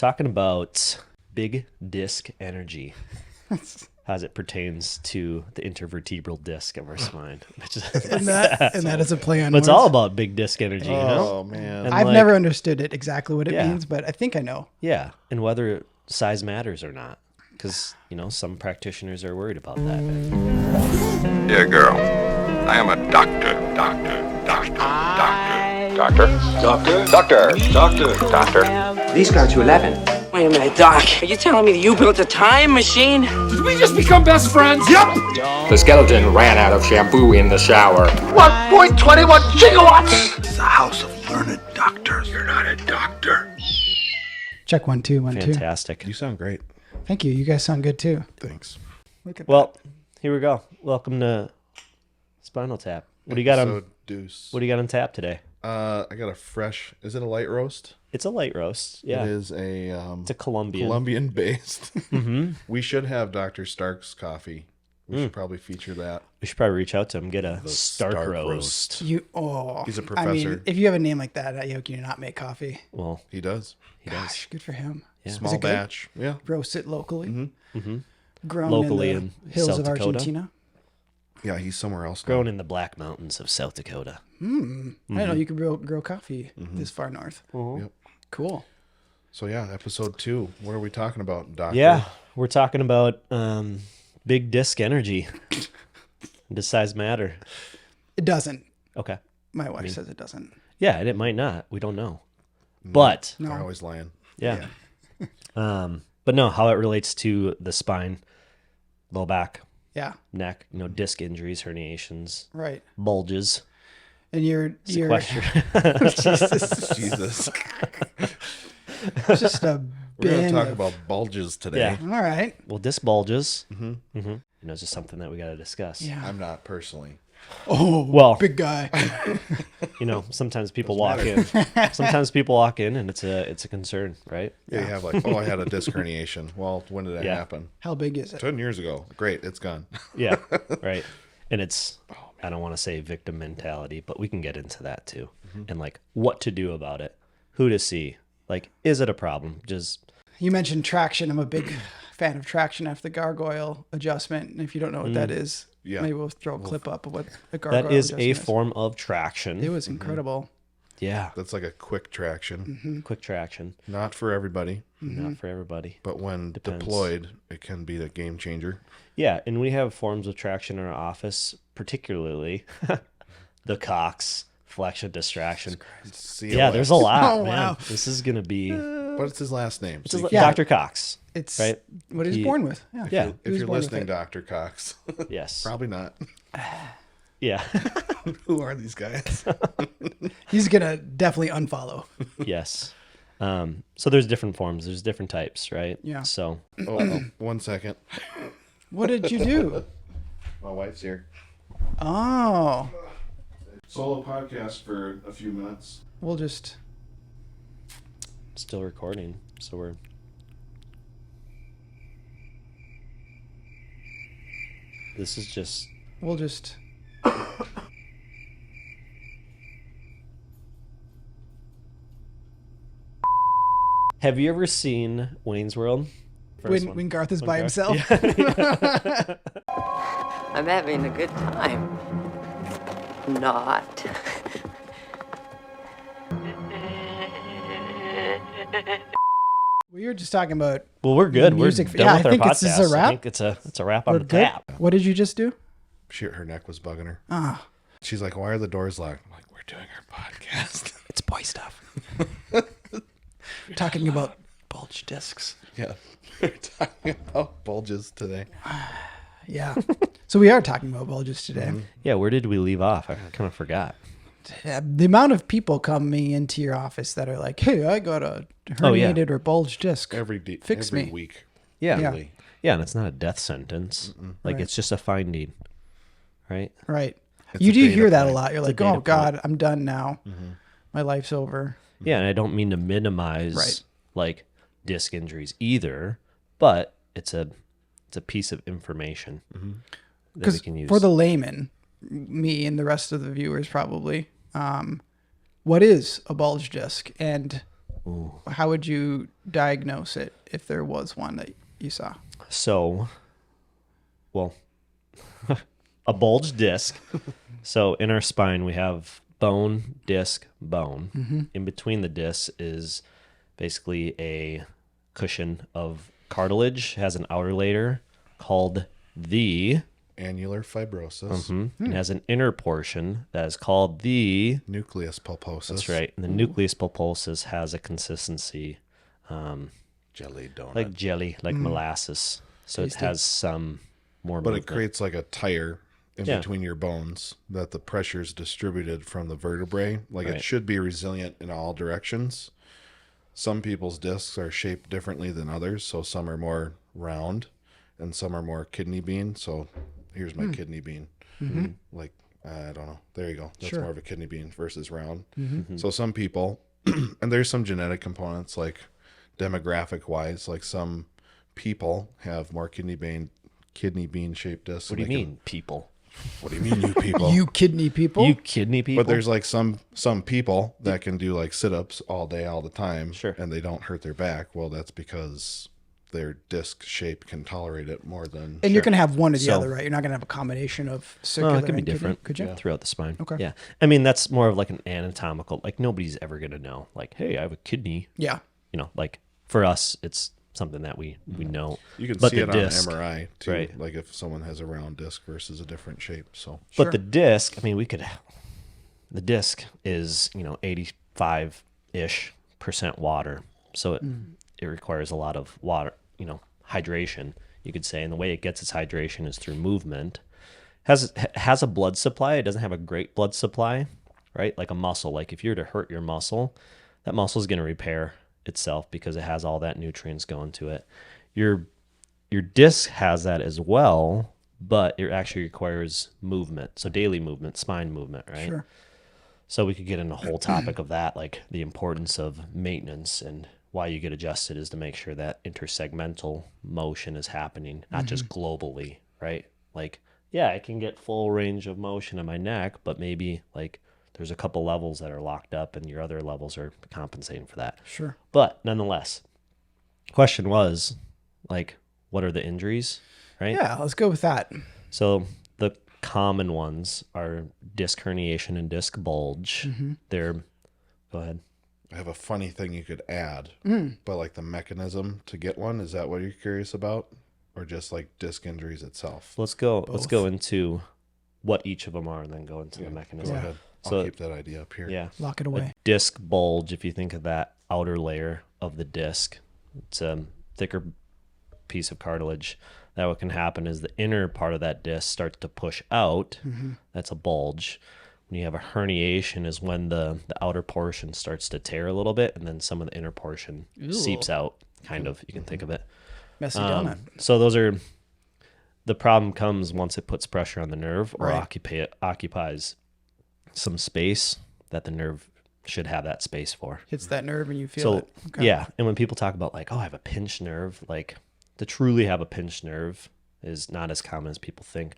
talking about big disc energy as it pertains to the intervertebral disc of our spine. and that is a play on But it's words. all about big disc energy, you know? Oh, man. And I've like, never understood it exactly what it Yeah. means, but I think I know. Yeah, and whether size matters or not. Because, you know, some practitioners are worried about that. Dear girl, I am a doctor. These go to 11. Wait a minute, Doc. Are you telling me that you built a time machine? Did we just become best friends? Yep! The skeleton ran out of shampoo in the shower. 1.21 gigawatts! This is a house of learned doctors. You're not a doctor. Check 1, 2, 1, 2. Fantastic. You sound great. Thank you. You guys sound good too. Thanks. Look at Well, here we go. Welcome to Spinal Tap. What do you got on? Deuce. What do you got on tap today? I got a fresh. Is it a light roast? It's a light roast. Yeah, It is a it's a Colombian. Colombian based. Mm-hmm. We should have Dr. Stark's coffee. We should probably feature that. We should probably reach out to him, get a The Stark, Stark roast. You. Oh, He's a I professor. mean, if you have a name like that, how can you not make coffee? Well, He does. Gosh, good for him. Yeah. Small Is it good? batch. Yeah. Roast it locally. mm-hmm. Grown Locally in in the hills South of Dakota? Argentina. Yeah, he's somewhere else now. grown in the Black Mountains of South Dakota. I didn't know you could grow coffee this far north. Yep. Cool. So yeah, episode 2. What are we talking about, Doctor? Yeah, we're talking about big disc energy. Does size matter? It doesn't. Okay. My wife says it doesn't. Yeah, and it might not. We don't know. But No. They're always lying. yeah. But no, how it relates to the spine, low back, Yeah. neck, you know, disc injuries, herniations, Right. bulges. And you're Sequester. Jesus. it's just a We're going bin to talk of- about bulges today. Yeah. All right. Well, disc bulges. You know, it's just something that we got to discuss. Yeah. I'm not personally. Oh, Well- big guy. You know, sometimes people walk in. Sometimes people walk in, and it's a concern, right? Yeah. You have like, I had a disc herniation. Well, when did that Yeah. happen? How big is it? 10 years ago. Great, it's gone. Yeah, right. And it's, I don't want to say victim mentality, but we can get into that too. And like what to do about it, who to see. Like, is it a problem? Just, You mentioned traction. I'm a big fan of traction after the gargoyle adjustment. And if you don't know what that is, Yeah. maybe we'll throw a clip up of what a gargoyle that is adjustment a form of traction. It was incredible. Yeah, That's like a quick traction. quick traction. Not for everybody, Not for everybody. but when Depends. deployed, it can be a game changer. Yeah, and we have forms of traction in our office, particularly the Cox, flexion, distraction. Yeah, there's a lot, Oh, man. wow. This is going to be What's his last name? So you Yeah. Dr. Cox. It's Right. what he's He- born with. Yeah. Yeah. He if was you're born with listening, it. Dr. Cox, Yes. probably not. Yeah. Who are these guys? He's going to definitely unfollow. Yes. So there's different forms. There's different types, right? Yeah. So Oh, 1 second. What did you do? My wife's here. Oh, Solo podcast for a few minutes. we'll just. still recording. So we're. This is just. We'll just. Have you ever seen Wayne's World? First one. When Garth is When by Garth- himself. I'm having a good time. Not. We were just talking about. Well, we're good. Music- We're done yeah, with I our think podcast. this is a wrap. I think it's a wrap on We're the good. tap. What did you just do? Her neck was bugging her. Ah, She's like, why are the doors locked? I'm like, we're doing our podcast. it's boy stuff. Talking about bulge discs. Yeah. We're talking about bulges today. Yeah. So we are talking about bulges today. Yeah, where did we leave off? I kind of forgot. The amount of people coming into your office that are like, "Hey, I got a Oh, yeah. herniated or bulge disc." Every Fix me. week. Yeah. Yeah. Really. Yeah, and it's not a death sentence. Like, Right. it's just a finding, right? Right. It's You a do data hear that a point. lot. You're It's a like, data "Oh point. God, I'm done now. My life's over." Yeah, and I don't mean to minimize Right. like disc injuries either, but it's a piece of information that we Because can use. for the layman, me and the rest of the viewers probably, what is a bulge disc, and how would you diagnose it if there was one that you saw? So, well, a bulged disc. So in our spine, we have bone, disc, bone. In between the discs is basically a cushion of cartilage, has an outer layer called the Annular fibrosis. It has an inner portion that is called the Nucleus pulposus. That's right. And the nucleus pulposus has a consistency Jelly donut. like jelly, like molasses. So it has some more movement. But it creates like a tire in Yeah. between your bones that the pressure is distributed from the vertebrae. Like Right. it should be resilient in all directions. Some people's discs are shaped differently than others. So some are more round and some are more kidney bean. So here's my kidney bean. Like, I don't know. There you go. That's more of a kidney bean versus round. So some people, and there's some genetic components like demographic wise, like some people have more kidney bean shaped discs. What do you mean, people? What do you mean, you people? You kidney people? You kidney people? But there's like some people that can do like sit-ups all day, all the time, Sure. and they don't hurt their back. Well, that's because their disc shape can tolerate it more than. And you're going to have one or the So- other, right? You're not going to have a combination of circular No, it could be and kidney, different. could you? Throughout the spine. Okay. Yeah. I mean, that's more of like an anatomical, like nobody's ever going to know, like, hey, I have a kidney. Yeah. You know, like for us, it's something that we know. You can But see the it disc, on MRI too, right. like if someone has a round disc versus a different shape. So, But the disc, I mean, the disc is, 85-ish% water. So it requires a lot of water, hydration, you could say. And the way it gets its hydration is through movement. Has a blood supply. It doesn't have a great blood supply, right? Like a muscle. Like if you were to hurt your muscle, that muscle is going to repair itself because it has all that nutrients going to it. Your disc has that as well, but it actually requires movement. So daily movement, spine movement, right? Sure. So we could get into a whole topic of that, like the importance of maintenance and why you get adjusted is to make sure that intersegmental motion is happening, not just globally, right? Like, yeah, I can get full range of motion in my neck, but maybe like there's a couple levels that are locked up and your other levels are compensating for that. Sure. But nonetheless, question was like, what are the injuries, right? Yeah, let's go with that. So the common ones are disc herniation and disc bulge. They're, go ahead. I have a funny thing you could add, but like the mechanism to get one, is that what you're curious about? Or just like disc injuries itself? Let's go into what each of them are and then go into the Go mechanism. ahead. I'll So- keep that idea up here. Yeah. Lock it A away. disc bulge, if you think of that outer layer of the disc, it's a thicker piece of cartilage. That what can happen is the inner part of that disc starts to push out. That's a bulge. When you have a herniation is when the outer portion starts to tear a little bit and then some of the inner portion seeps out, kind of. You can think of it. Messy donut. So those are, the problem comes once it puts pressure on the nerve or Right. occupies some space that the nerve should have that space for. Hits that nerve and you feel So it. Okay. yeah, and when people talk about like, oh, I have a pinched nerve, like to truly have a pinched nerve is not as common as people think.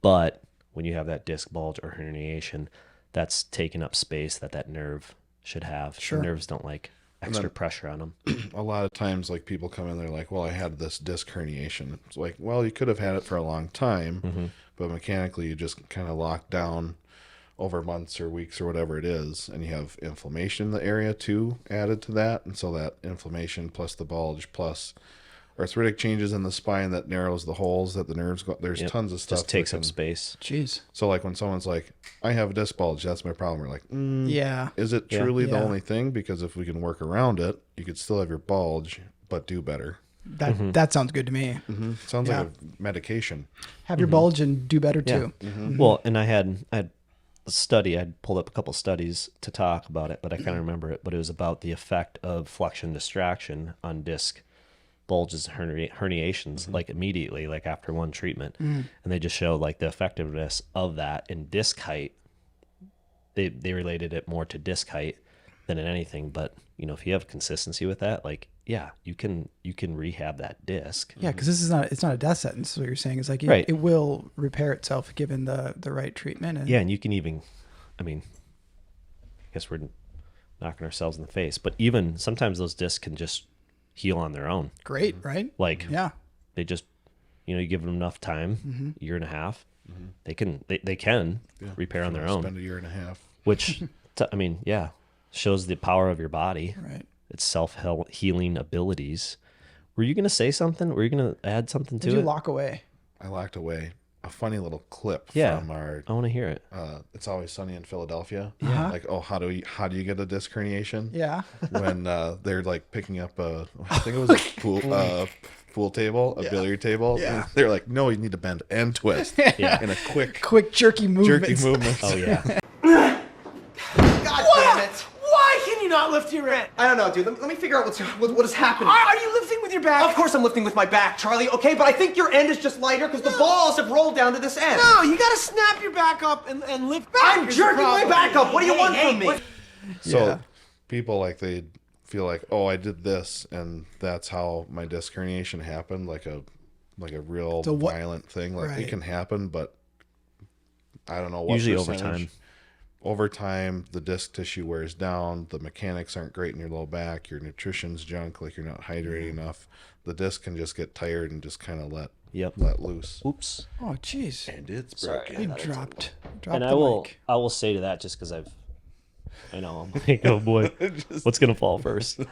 But when you have that disc bulge or herniation, that's taking up space that nerve should have. Sure. Nerves don't like extra pressure on them. A lot of times, like people come in, they're like, well, I had this disc herniation. It's like, well, you could have had it for a long time, but mechanically you just kind of lock down over months or weeks or whatever it is, and you have inflammation in the area too added to that. And so that inflammation plus the bulge plus arthritic changes in the spine that narrows the holes that the nerves go. There's tons of stuff. Just takes that up can- space. Jeez. So like when someone's like, I have a disc bulge, that's my problem. We're like, Yeah. is it truly the Yeah. only thing? Because if we can work around it, you could still have your bulge, but do better. That sounds good to me. Sounds Yeah. like a medication. Have your bulge and do better Yeah. too. Well, and I had a study. I'd pulled up a couple studies to talk about it, but I can't remember it. But it was about the effect of flexion distraction on disc bulges and herniations, like immediately, like after one treatment. And they just showed like the effectiveness of that in disc height. They related it more to disc height than in anything. But if you have consistency with that, like you can rehab that disc. Yeah, because it's not a death sentence. What you're saying is like Right. it will repair itself given the right treatment. And Yeah, and you can even, I mean, I guess we're knocking ourselves in the face. But even sometimes those discs can just heal on their own. Great, right? Like Yeah. they just, you give them enough time, year and a half, they can repair on their own. Spend a year and a half. Which, shows the power of your body. Right. Its self-healing abilities. Were you going to say something? Were you going to add something to Did you it? lock away? I locked away a funny little clip Yeah. from our I want to hear it. It's Always Sunny in Philadelphia. Yeah. Like, how do you get a disc herniation? Yeah. When they're like picking up I think it was a pool table, a billiard table. Yeah. And they're like, no, you need to bend and twist in a quick Jerky movements. Oh, yeah. God damn it. Why can you not lift your end? I don't know, dude. Let me figure out what is happening. Are you lifting with your back? Of course I'm lifting with my back, Charlie, okay? But I think your end is just lighter because the balls have rolled down to this end. No, you gotta snap your back up and lift back. I'm jerking my back up. What do you want from me? So people they feel like, oh, I did this and that's how my disc herniation happened, like a real violent thing. Like Right. it can happen, but I don't know what Usually over percentage. time. Over time, the disc tissue wears down. The mechanics aren't great in your low back. Your nutrition's junk. Like you're not hydrating enough. The disc can just get tired and just kind of let loose. Oops. Oh, jeez. And it's broken. You dropped And the I will mic. say to that just because I know I'm like, oh boy, what's gonna fall first? With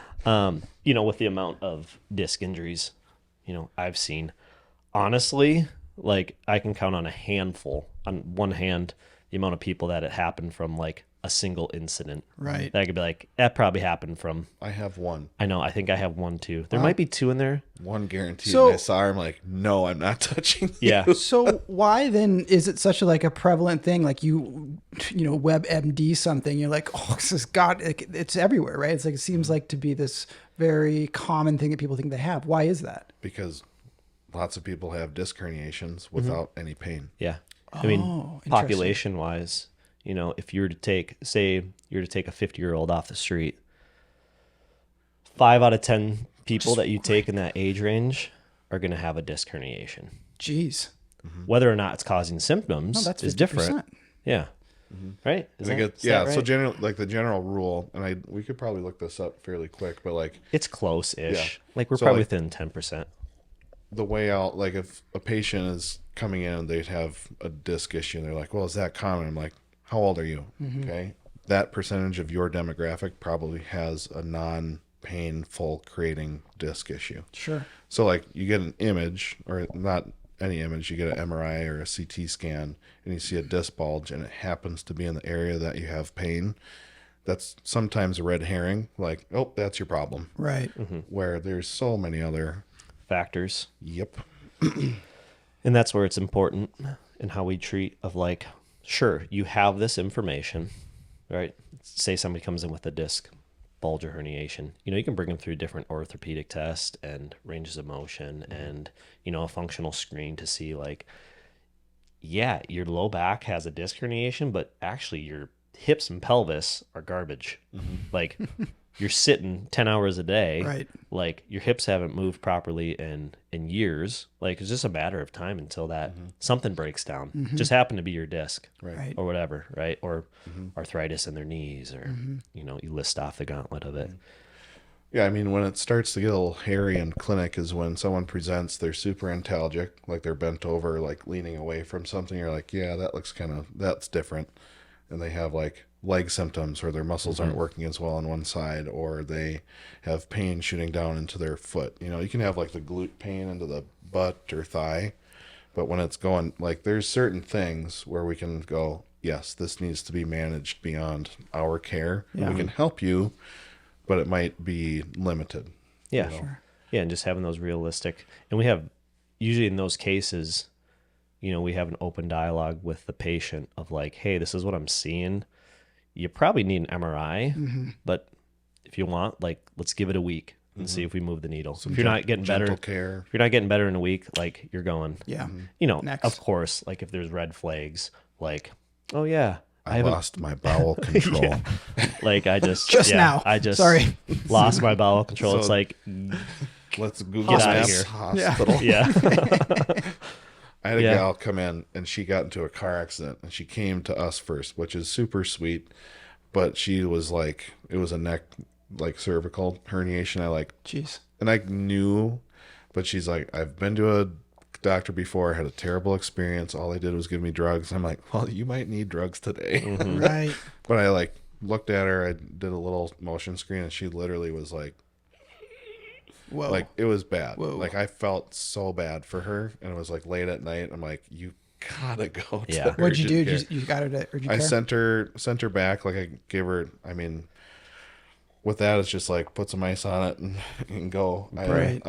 the amount of disc injuries, I've seen, honestly, like I can count on one hand, the amount of people that it happened from like a single incident. Right. That I could be like, that probably happened from. I have one. I know. I think I have one too. There might be two in there. One guaranteed. So- And I saw her. I'm like, no, I'm not touching. Yeah. So why then is it such a prevalent thing? Like WebMD something, you're like, oh, this is it's everywhere, right? It's like, it seems like to be this very common thing that people think they have. Why is that? Because lots of people have disc herniations without any pain. Yeah. I mean, interesting. population wise, if you were to take, say, a 50-year-old off the street, 5 out of 10 people that you take in that age range are going to have a disc herniation. Jeez. Whether or not it's causing symptoms that's is 50%. different. Yeah. Right? Is that So right? generally, like the general rule, and we could probably look this up fairly quick, but like It's close-ish. Yeah. Like we're So, probably like- within 10%. the way out, like if a patient is coming in and they'd have a disc issue and they're like, well, is that common? I'm like, how old are you? Okay. That percentage of your demographic probably has a non-painful creating disc issue. Sure. So like you get an image, or not any image, you get an MRI or a CT scan and you see a disc bulge and it happens to be in the area that you have pain. That's sometimes a red herring, like, oh, that's your problem. Right. Where there's so many other Factors. Yep. And that's where it's important in how we treat of like, sure, you have this information, right? Say somebody comes in with a disc bulge or herniation. You can bring them through different orthopedic tests and ranges of motion and, a functional screen to see like, yeah, your low back has a disc herniation, but actually your hips and pelvis are garbage. Like you're sitting 10 hours a day. Right. Like your hips haven't moved properly in years. Like it's just a matter of time until that something breaks down. Just happened to be your disc Right. or whatever, right? Or arthritis in their knees or, you list off the gauntlet of it. Yeah, I mean, when it starts to get a little hairy in clinic is when someone presents, they're super antalgic, like they're bent over, like leaning away from something. You're like, yeah, that's different. And they have like leg symptoms where their muscles aren't working as well on one side, or they have pain shooting down into their foot. You can have like the glute pain into the butt or thigh, but when it's going, like there's certain things where we can go, yes, this needs to be managed beyond our care. Yeah. We can help you, but it might be limited. Yeah. Yeah. And just having those realistic, and we have usually in those cases, we have an open dialogue with the patient of like, hey, this is what I'm seeing. You probably need an MRI, but if you want, like, let's give it a week and see if we move the needle. If you're not getting better, Care. if you're not getting better in a week, like you're going, Yeah. Next. Of course, like if there's red flags, like, oh yeah, I lost my bowel control. like I just now. I just Sorry. lost my bowel control. So- it's like, Let's Google Get outta Maps here. hospital. yeah, I had a Yeah. gal come in and she got into a car accident and she came to us first, which is super sweet. but she was like, it was a neck, like cervical herniation. Jeez. And I knew, but she's like, I've been to a doctor before, had a terrible experience. All they did was give me drugs. I'm like, well, you might need drugs today. Right. But I like looked at her, I did a little motion screen, and she literally was like, Whoa. like it was bad. Whoa. Like I felt so bad for her, and it was like late at night. I'm like, you gotta go to Yeah. What'd you do? urgent care. You got her to urgent I care? sent her back. Like I gave her, I mean, with that, it's just like put some ice on it and go. Right.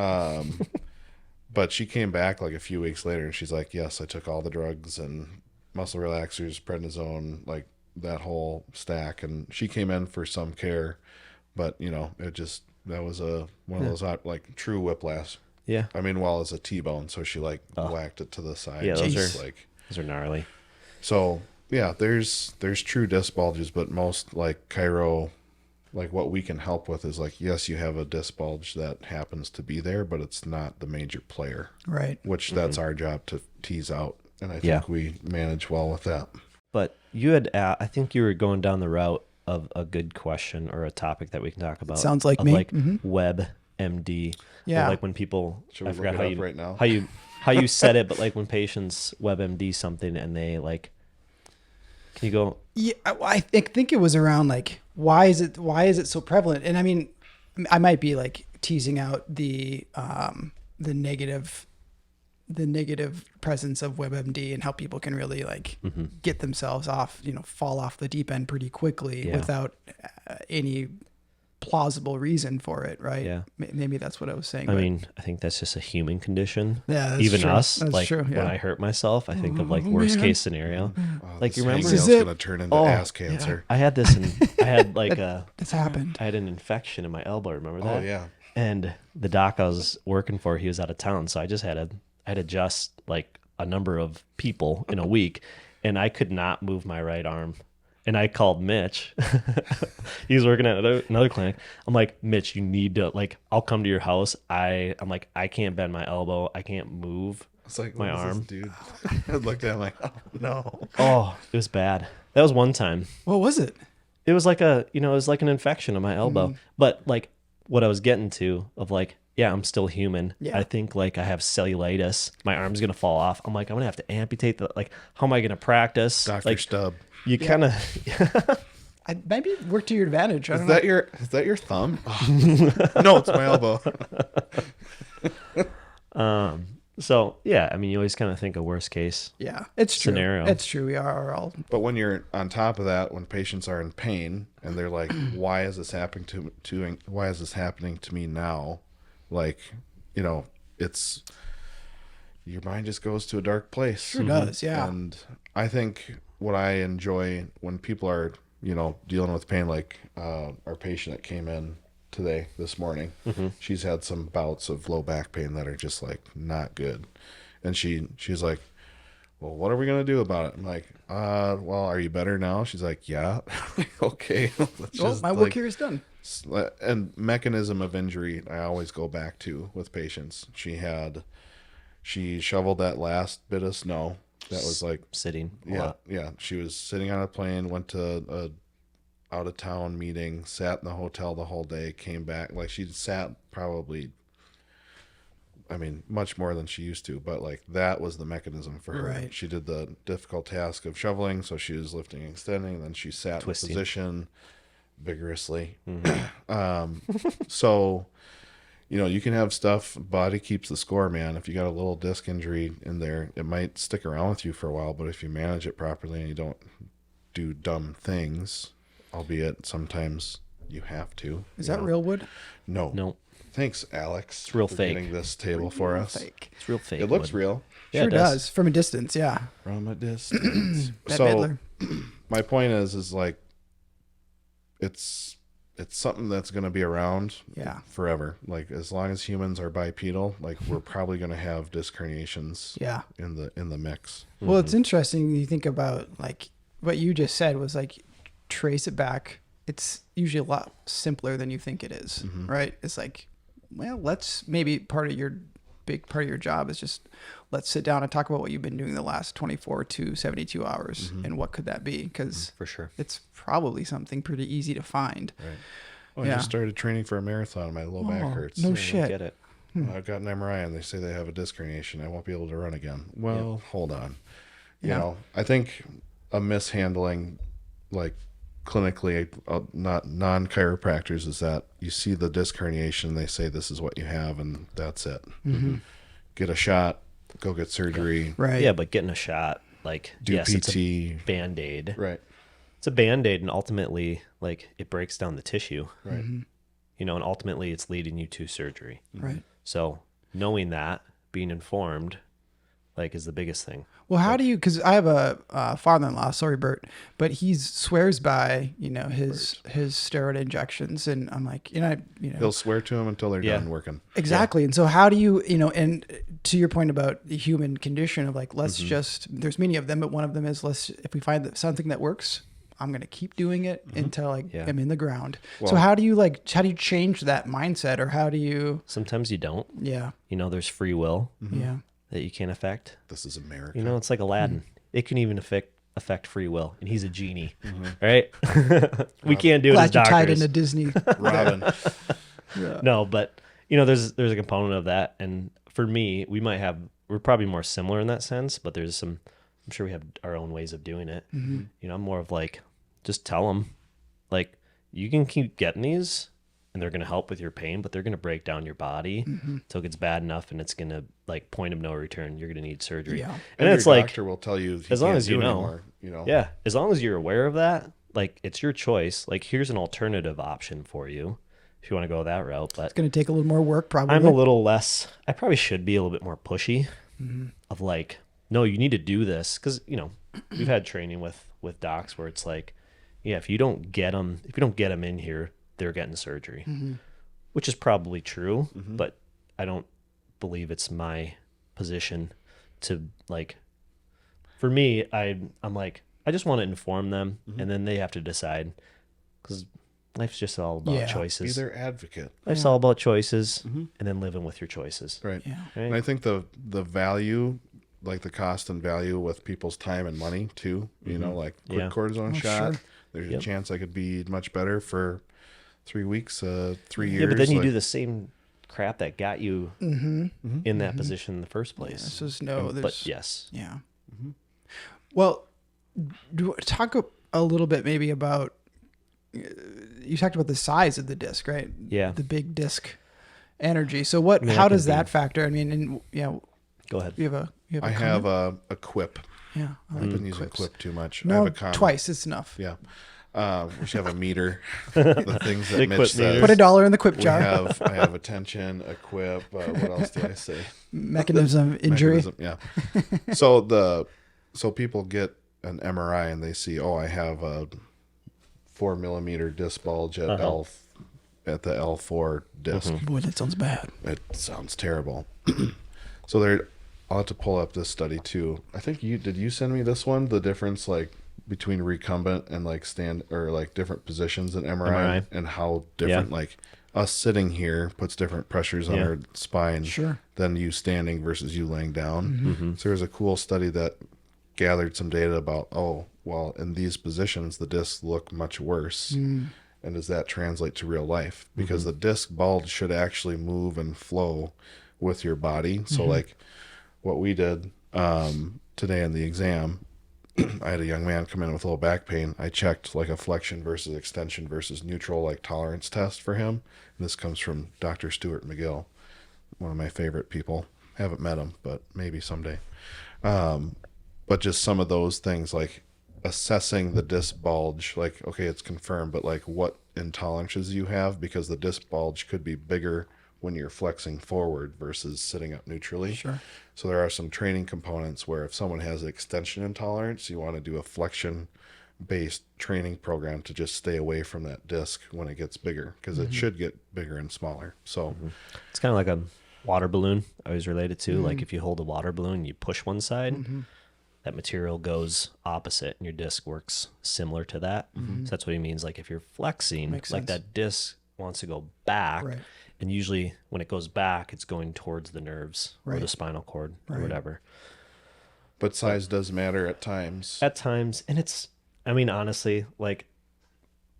But she came back like a few weeks later, and she's like, yes, I took all the drugs and muscle relaxers, prednisone, like that whole stack. And she came in for some care, but you know, that was one of those like true whiplash. Yeah. I mean, well, it's a T-bone, so she like whacked it to the side. Yeah, those Those are gnarly. So yeah, there's true disc bulges, but most like chiro, like what we can help with is like, yes, you have a disc bulge that happens to be there, but it's not the major player. Right. Which that's our job to tease out. And I think Yeah. we manage well with that. But you had, I think you were going down the route of a good question or a topic that we can talk about. Sounds like of me. Like WebMD. Yeah. Or like when people, Should we I forgot look how it up you, right now? how you said it, but like when patients WebMD something and they like, can you go? Yeah, I think it was around like why is it so prevalent? And I mean, I might be like teasing out the negative presence of WebMD and how people can really like get themselves off, fall off the deep end pretty quickly without any plausible reason for it, right? Yeah. Maybe that's what I was saying. I but- mean, I think that's just a human condition. Yeah, that's even true. us, That's like true, when yeah. I hurt myself, I think of like worst case scenario. Like you remember, It's it? going to turn into ass cancer. I had this, and I had like That's happened. I had an infection in my elbow. Remember that? Oh yeah. And the doc I was working for, he was out of town, so I just had to adjust like a number of people in a week, and I could not move my right arm. And I called Mitch. He was working at another clinic. I'm like, Mitch, you need to I'll come to your house. I'm like, I can't bend my elbow. I can't move It's like, my what is arm. this dude. I looked at him like, oh no. Oh, it was bad. That was one time. What was it? It was like it was like an infection on my elbow. But like what I was getting to of like, yeah, I'm still human. Yeah. I think like I have cellulitis. My arm's gonna fall off. I'm like, I'm gonna have to amputate how am I gonna practice? Dr. Stubb. You kind of I maybe work to your advantage. I Is don't know. that your thumb? No, it's my elbow. so yeah, I mean you always kind of think of worst case. Yeah, it's true. Scenario. It's true. We are all. But when you're on top of that, when patients are in pain and they're like, why is this happening why is this happening to me now? Like, it's your mind just goes to a dark place. Sure does, yeah. And I think what I enjoy when people are, dealing with pain, like our patient that came in this morning, she's had some bouts of low back pain that are just like not good. And she's like, well, what are we going to do about it? I'm like, well, are you better now? She's like, yeah. Okay. Let's My work here is done. And mechanism of injury, I always go back to with patients. She shoveled that last bit of snow. That was like sitting. Yeah. She was sitting on a plane, went to a out of town meeting, sat in the hotel the whole day, came back. Like she sat probably, I mean, much more than she used to, but like that was the mechanism for her. Right. She did the difficult task of shoveling, so she was lifting and extending, and then she sat Twisting. in position vigorously. So, you can have stuff, body keeps the score, man. If you got a little disc injury in there, it might stick around with you for a while, but if you manage it properly and you don't do dumb things, albeit sometimes you have to. Is that real wood? No. Thanks, Alex. It's real for fake. getting this table for us. Fake. It's real fake. It looks wood. real Yeah, Sure it does. From a distance, yeah. from a distance. Bette So Midler. my point is like it's something that's going to be around Yeah. forever. Like as long as humans are bipedal, like we're probably going to have disc herniations Yeah. in the mix. Well, it's interesting. You think about like what you just said was like trace it back. It's usually a lot simpler than you think it is, right? It's like, well, let's maybe part of your big part of your job is just let's sit down and talk about what you've been doing the last 24 to 72 hours and what could that be? Because For sure. it's probably something pretty easy to find. Right. Well, I just started training for a marathon and my low back hurts. No I shit. get it. I've got an MRI and they say they have a disc herniation. I won't be able to run again. Well, hold on. You know, I think a mishandling, like clinically, not non-chiropractors, is that you see the disc herniation, they say this is what you have, and that's it. Get a shot, go get surgery. Right. Yeah, but getting a shot, like, Do yes, it's PT. a Band-Aid. Right. It's a Band-Aid, and ultimately, like, it breaks down the tissue. Right. You know, and ultimately it's leading you to surgery. Right. So knowing that, being informed, like, is the biggest thing. Well, how do you? Because I have a father-in-law. Sorry, Bert, but he swears by his steroid injections, and I'm like, He'll swear to them until they're done working. exactly. And so, how do you, and to your point about the human condition of like, let's just. There's many of them, but one of them is if we find that something that works, I'm gonna keep doing it until I'm in the ground. So how do you change that mindset, or how do you? Sometimes you don't. Yeah. You know, there's free will Yeah. that you can't affect. This is America. You know, it's like Aladdin. It can even affect free will, and he's a genie, right? We can't do it as Glad you doctors. tied into Disney. Robin. No, but there's a component of that, and for me, we're probably more similar in that sense, but there's some. I'm sure we have our own ways of doing it. You know, I'm more of like, just tell them, like, you can keep getting these, and they're going to help with your pain, but they're going to break down your body until it gets bad enough, and it's going to, like, point of no return. You're going to need surgery. Yeah. And it's your like, doctor will tell you as long can't as you do know, anymore, you know. yeah, as long as you're aware of that, like, it's your choice. Like, here's an alternative option for you if you want to go that route. But It's going to take a little more work, probably. I'm a little less. I probably should be a little bit more pushy. Of like, no, you need to do this, because we've had training with docs where it's like, yeah, if you don't get them in here, they're getting surgery, which is probably true, but I don't believe it's my position to, like, for me, I'm like, I just want to inform them, and then they have to decide, because life's just all about choices. Be their advocate. Life's all about choices, and then living with your choices. Right. Yeah. Right? And I think the value, like the cost and value with people's time and money too, like quick cortisone shot. Sure. There's a chance I could be much better for 3 weeks, 3 years. Yeah, but then you do the same crap that got you in that position in the first place. This is there's, But yes. Yeah. Well, talk a little bit maybe about, you talked about the size of the disc, right? Yeah. The big disc energy. So how does that factor? I mean, Go ahead. you have a I have a quip. Yeah. I I've like been using quips. quip too much. I No, have a comment. twice. It's enough. Yeah. We should have a meter. The things that Big Mitch quip says. meter. Put $1 in the quip jar. I have attention, a quip. What else did I say? Mechanism of injury. Mechanism, yeah. So people get an MRI and they see, I have a 4 millimeter disc bulge at at the L4 disc. Boy, that sounds bad. It sounds terrible. So I'll have to pull up this study too. I think did you send me this one? The difference like between recumbent and like stand or like different positions in MRI. And how different like us sitting here puts different pressures on our spine than you standing versus you laying down. So there's a cool study that gathered some data about, in these positions the discs look much worse. And does that translate to real life? Because the disc bulge should actually move and flow with your body. So like what we did today in the exam, I had a young man come in with low back pain. I checked like a flexion versus extension versus neutral like tolerance test for him. And this comes from Dr. Stuart McGill, one of my favorite people. Haven't met him, but maybe someday. But just some of those things like assessing the disc bulge, like, okay, it's confirmed, but like what intolerances you have, because the disc bulge could be bigger when you're flexing forward versus sitting up neutrally. Sure. So there are some training components where if someone has extension intolerance, you want to do a flexion based training program to just stay away from that disc when it gets bigger, because it should get bigger and smaller. So It's kind of like a water balloon I was related to. Like if you hold a water balloon, you push one side, that material goes opposite and your disc works similar to that. So that's what he means. Like if you're flexing, Makes like sense. that disc wants to go back. Right. And usually when it goes back, it's going towards the nerves or Right. the spinal cord or Right. whatever. But size does matter at times. At times, and I mean, honestly, like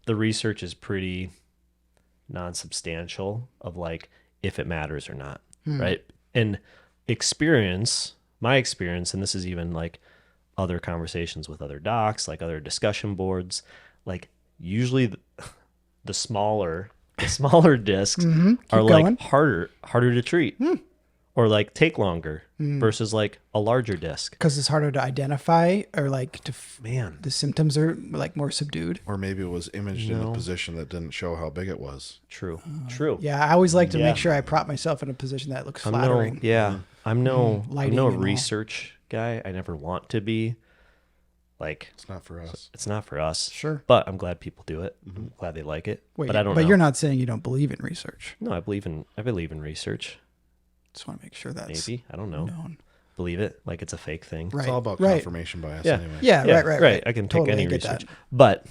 the research is pretty non-substantial of like if it matters or not, right? And my experience, and this is even like other conversations with other docs, like other discussion boards, like usually the smaller discs are going. like harder to treat or like take longer versus like a larger disc. Because it's harder to identify, or like Man, the symptoms are like more subdued. Or maybe it was imaged in a position that didn't show how big it was. true. Yeah, I always like to Yeah. make sure I prop myself in a position that looks I'm flattering. I'm no Lighting and all. research guy. I never want to be. Like, It's not for us. it's not for us. Sure. But I'm glad people do it. I'm glad they like it. Wait, but I don't but know. you're not saying you don't believe in research. No, I believe in research. Just want to make sure that's Maybe. I don't know. known. Believe it like it's a fake thing. Right. It's all about right. confirmation bias Yeah. anyway. Yeah, right. I can pick Totally, any I get research. that. But,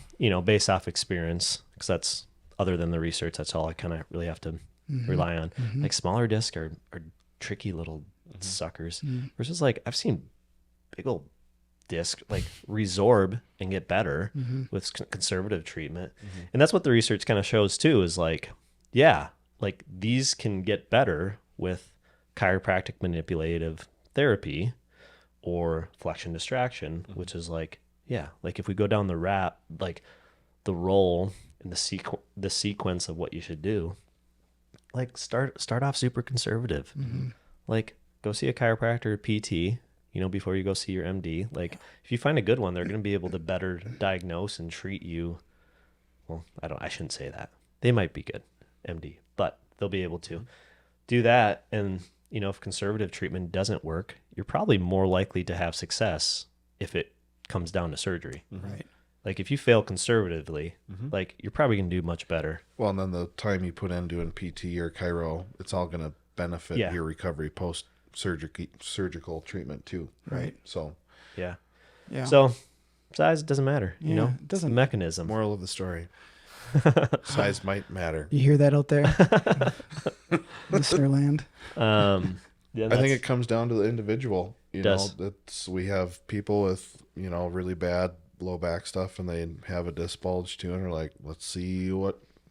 based off experience, because that's other than the research, that's all I kind of really have to rely on. Like smaller discs are tricky little suckers versus like I've seen big old disc like resorb and get better with conservative treatment. And that's what the research kind of shows too, is like, yeah, like these can get better with chiropractic manipulative therapy or flexion distraction, which is like, yeah, like if we go down the like the role and the sequence of what you should do, like start off super conservative. Like go see a chiropractor or PT, before you go see your MD. Like if you find a good one, they're going to be able to better diagnose and treat you. Well, I shouldn't say that. They might be good, MD, but they'll be able to do that. And, if conservative treatment doesn't work, you're probably more likely to have success if it comes down to surgery. Right. Like if you fail conservatively, like you're probably going to do much better. Well, and then the time you put in doing PT or chiro, it's all going to benefit Yeah. your recovery post surgical treatment too. Right. So, Yeah. Yeah. So size doesn't matter, Yeah, it it doesn't. It's the mechanism. moral of the story: size might matter. You hear that out there, listener land? Yeah, I think it comes down to the individual. Does. We have people with really bad low back stuff, and they have a disc bulge too, and they're like, let's see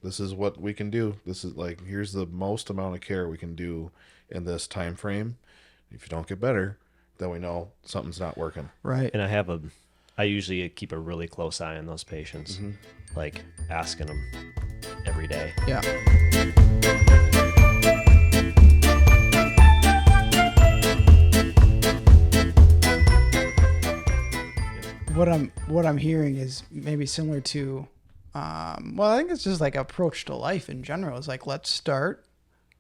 this is what we can do. This is like, here's the most amount of care we can do in this time frame. If you don't get better, then we know something's not working. Right. And I usually keep a really close eye on those patients, like asking them every day. Yeah. What I'm hearing is maybe similar to, I think it's just like approach to life in general. It's like, let's start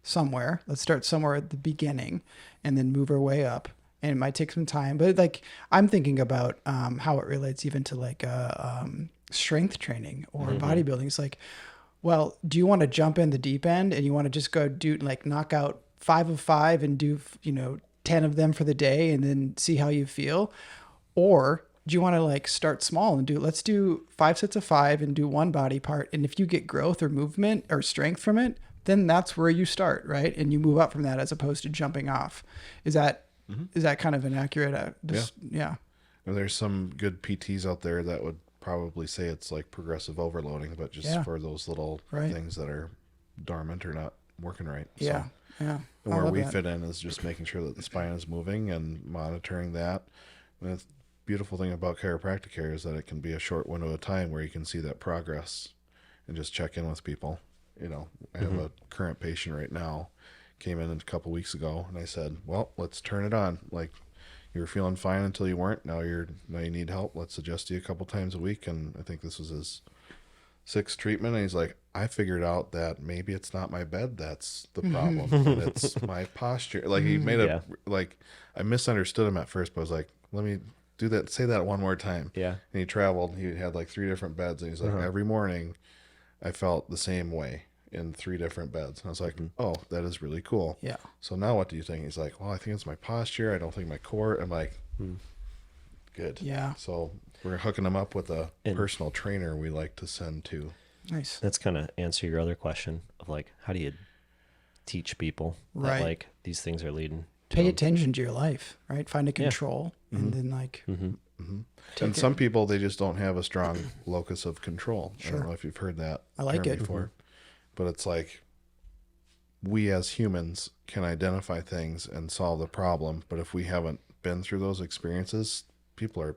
somewhere. Let's start somewhere at the beginning and then move our way up. And it might take some time, but like I'm thinking about how it relates even to like strength training or bodybuilding. It's like, well, do you want to jump in the deep end and you want to just go do like knock out 5 of 5 and do 10 of them for the day and then see how you feel? Or do you want to like start small and let's do 5 sets of 5 and do one body part. And if you get growth or movement or strength from it, then that's where you start, right? And you move up from that as opposed to jumping off. Is that kind of an accurate? Yeah. And there's some good PTs out there that would probably say it's like progressive overloading, but just for those little things that are dormant or not working right. Yeah. So, Yeah. and where we fit in is just making sure that the spine is moving and monitoring that. And the beautiful thing about chiropractic care is that it can be a short window of time where you can see that progress and just check in with people. I have a current patient right now, came in a couple weeks ago, and I said, well, let's turn it on. Like, you were feeling fine until you weren't. Now you need help. Let's adjust you a couple times a week. And I think this was his 6th treatment. And he's like, I figured out that maybe it's not my bed that's the problem. And it's my posture. Like he made I misunderstood him at first, but I was like, let me do that. Say that one more time. Yeah. And he traveled. He had like 3 different beds. And he's like, every morning I felt the same way in 3 different beds. And I was like, oh, that is really cool. Yeah. So now what do you think? He's like, well, I think it's my posture. I don't think my core. I'm like, good. Yeah. So we're hooking him up with a personal trainer we like to send to. Nice. That's kind of answer your other question of like, how do you teach people Right. that like these things are leading to Pay them. attention to your life, right? Find a control, and then like. And some people, they just don't have a strong locus of control. I Sure. don't know if you've heard that I like term it. before, but it's like we as humans can identify things and solve the problem, but if we haven't been through those experiences, people are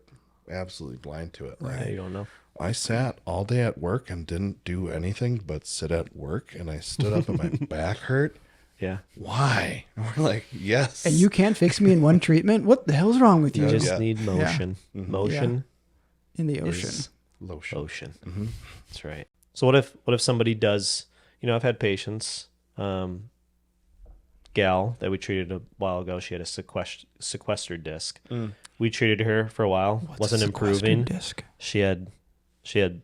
absolutely blind to it. Yeah, you don't know. I sat all day at work and didn't do anything but sit at work, and I stood up and my back hurt. Yeah. Why? And we're like, yes. And you can't fix me in one treatment. What the hell's wrong with you? You just Yeah. need motion. Motion In the ocean. is lotion. ocean. That's right. So what if somebody does, I've had patients, gal that we treated a while ago, she had a sequestered disc. We treated her for a while, wasn't improving. Disc? She had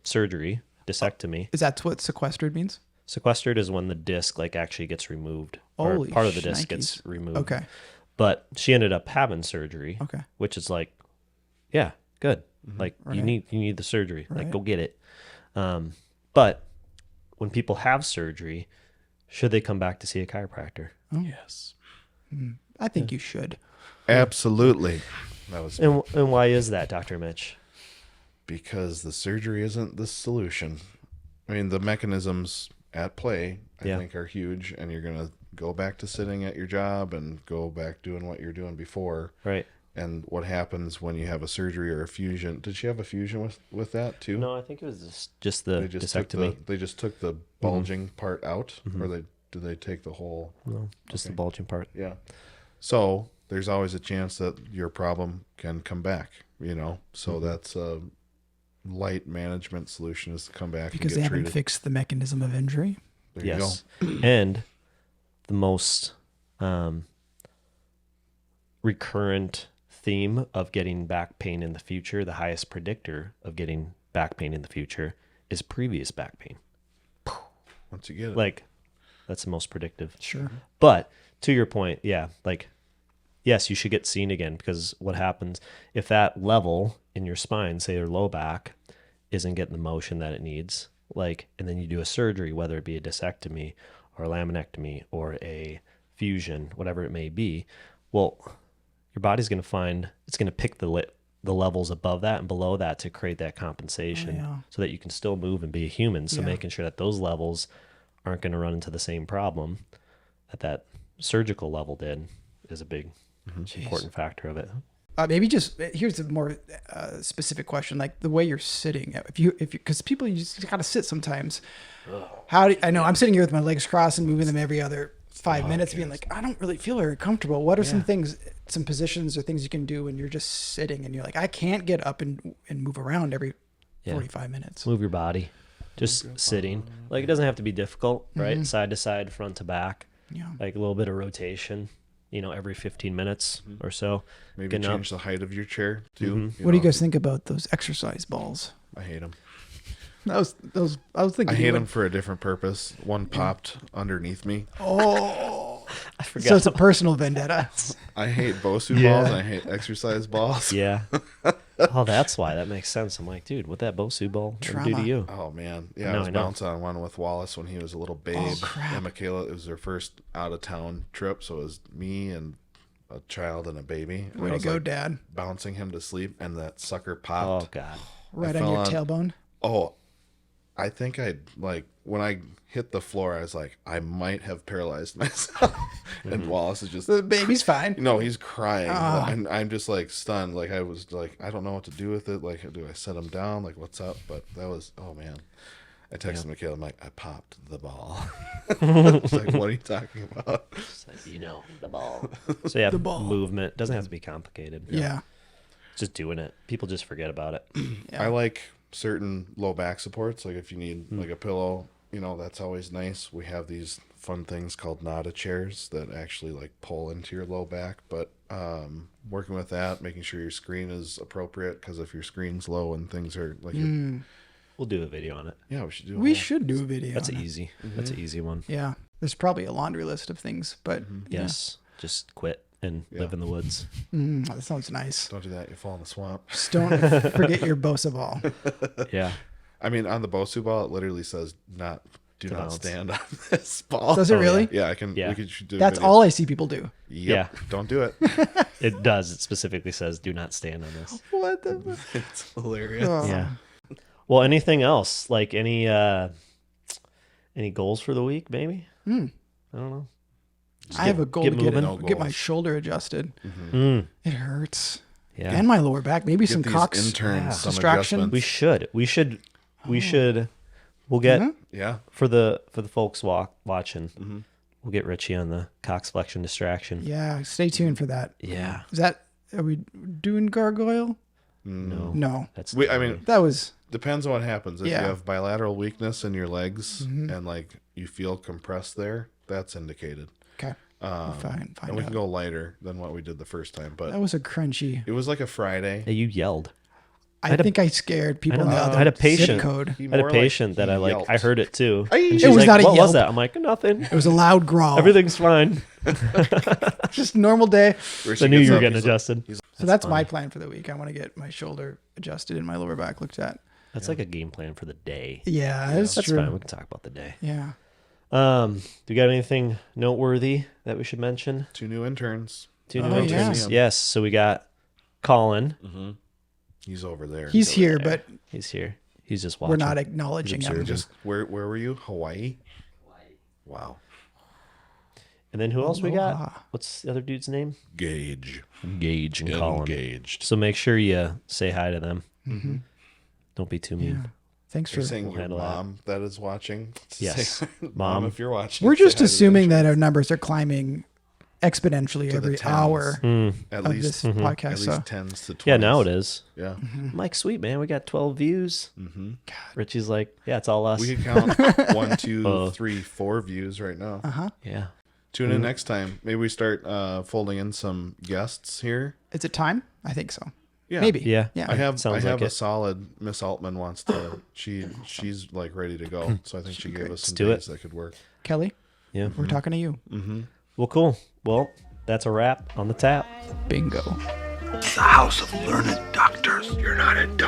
surgery, discectomy. Is that what sequestered means? Sequestered is when the disc like actually gets removed, or Holy part of the disc shnikes. gets removed. Okay. But she ended up having surgery. Okay. Which is like, yeah, good. Like Right. you need the surgery. Like Right. go get it. But when people have surgery, should they come back to see a chiropractor? Yes. I think you should. Absolutely. That was And why is that, Dr. Mitch? because the surgery isn't the solution. I mean, the mechanisms at play, I think, are huge, and you're going to go back to sitting at your job and go back doing what you're doing before. Right. And what happens when you have a surgery or a fusion? Did she have a fusion with that too? No, I think it was just the They just took discectomy. they just took the bulging part out, or do they take the whole? No, just the bulging part. Yeah. So there's always a chance that your problem can come back. So that's a light management solution, is to come back Because and they get haven't treated. fixed the mechanism of injury. There Yes. you go. And the most recurrent theme of getting back pain in the future, the highest predictor of getting back pain in the future, is previous back pain. Once you get it, Like, that's the most predictive. Sure. But to your point, yeah, like, yes, you should get seen again, because what happens if that level in your spine, say your low back, isn't getting the motion that it needs, like, and then you do a surgery, whether it be a discectomy or a laminectomy or a fusion, whatever it may be, well, your body's going to find, it's going to pick the levels above that and below that to create that compensation so that you can still move and be a human. So making sure that those levels aren't going to run into the same problem that surgical level did is a big important factor of it. Maybe just here's a more specific question, like the way you're sitting. If you because people, you just gotta sit sometimes. I know I'm sitting here with my legs crossed and moving them every other 5 minutes, being like, I don't really feel very comfortable. What are some things, some positions or things you can do when you're just sitting and you're like, I can't get up and move around every 45 minutes. Move your body, just sitting. Like, it doesn't have to be difficult, right? Side to side, front to back. Yeah. Like a little bit of rotation, every 15 minutes or so. maybe Getting change the height of your chair too. What do you guys think about those exercise balls? I hate them. I was thinking. I hate them for a different purpose. One popped underneath me. Oh, I forgot. so it's a personal vendetta. I hate Bosu balls. And I hate exercise balls. Yeah. Oh, that's why. That makes sense. I'm like, dude, what that Bosu ball do Trauma. to you? Oh man, yeah. No, I was I know. bouncing on one with Wallace when he was a little babe. crap. And Michaela, it was their first out of town trip, so it was me and a child and a baby. And Way I to was, go, like, Dad. bouncing him to sleep, and that sucker Oh, popped. God. Right on fell your on- tailbone. Oh, I think when I hit the floor, I was like, I might have paralyzed myself. And Wallace is just, The baby's fine. no, he's crying. And I'm just like stunned. Like, I was like, I don't know what to do with it. Like, do I set him down? Like, what's up? But that was, oh man. I texted Michaela. I'm like, I popped the ball. It's like, what are you talking about? It's like, the ball. So, yeah, ball. movement doesn't have to be complicated. Yeah. Just doing it. People just forget about it. I like certain low back supports. Like if you need like a pillow, that's always nice. We have these fun things called Nada chairs that actually like pull into your low back. But working with that, making sure your screen is appropriate, because if your screen's low and things are like, We'll do a video on it. yeah, we should do. We should do a video. That's on it. easy. That's an easy one. Yeah. There's probably a laundry list of things, but Yes. Just quit and live in the woods. that sounds nice. Don't do that. You fall in the swamp. Just don't forget your Bosa ball. Yeah. I mean, on the Bosu ball, it literally says not Do to not bounce. stand on this ball. Does it really? Yeah, I can. Yeah. We could should do. a That's video. all I see people do. Yep. Yeah. Don't do it. It does. It specifically says do not stand on this. What the? It's hilarious. Oh. Yeah. Well, anything else? Like any goals for the week? Maybe. I don't know. I have a goal get to get, moving. No get my goals. shoulder adjusted. Mm. It hurts. Yeah. And my lower back. Maybe Get some these cox interns some distraction. adjustments. We should. We'll get Yeah. for the folks watching. We'll get Richie on the cox flexion distraction. Yeah, stay tuned for that. Yeah. Is that, are we doing gargoyle? No. No. That's I mean, That was, depends on what happens. If Yeah. you have bilateral weakness in your legs and like you feel compressed there, that's indicated. okay. Find And we out. can go lighter than what we did the first time, but That was a crunchy. it was like a Friday. yeah, you yelled. I think I scared people in the other I had a zip patient. code. He I had more a like patient that he I like. yelped. I heard it too. And It she's was like, not a what yelp. was that? I'm like, nothing. It was a loud growl. Everything's fine. Just normal day. Richie I knew gets you were up, getting he's like- adjusted. So that's my plan for the week. I want to get my shoulder adjusted and my lower back looked at. That's like a game plan for the day. Yeah, that's That's true. fine. We can talk about the day. Yeah. Do you got anything noteworthy that we should mention? 2 new interns. 2 new Oh, interns. yeah. Yes. So we got Colin. He's over there. He's here, there. but He's here. He's just watching. we're not acknowledging He's him. observing. just where were you? Hawaii? Wow. And then who else we Aloha. got? What's the other dude's name? Gage. Gage and Colin. Engaged. So make sure you say hi to them. Don't be too mean. Thanks for You're saying your handle that. mom that is watching? Yes. Say, Mom. mom, if you're watching. We're say just hi to the assuming that interns. our numbers are climbing exponentially To the every tens. hour At of least this podcast. at So least 10s to 20s. Yeah, now it is. Yeah. I'm like, sweet, man. We got 12 views. Richie's like, yeah, it's all us. We could count 1, 2, 3, 4 views right now. Yeah. Tune in next time. Maybe we start folding in some guests here. is it time? I think so. Yeah. Maybe. Yeah. Yeah. I have Sounds a like it. solid Miss Altman wants to she's like ready to go. So I think she gave us some do it. days that could work. Kelly, Yeah. we're talking to you. Well, cool. Well, that's a wrap on the tap. Bingo. It's the house of learned doctors. You're not a doctor.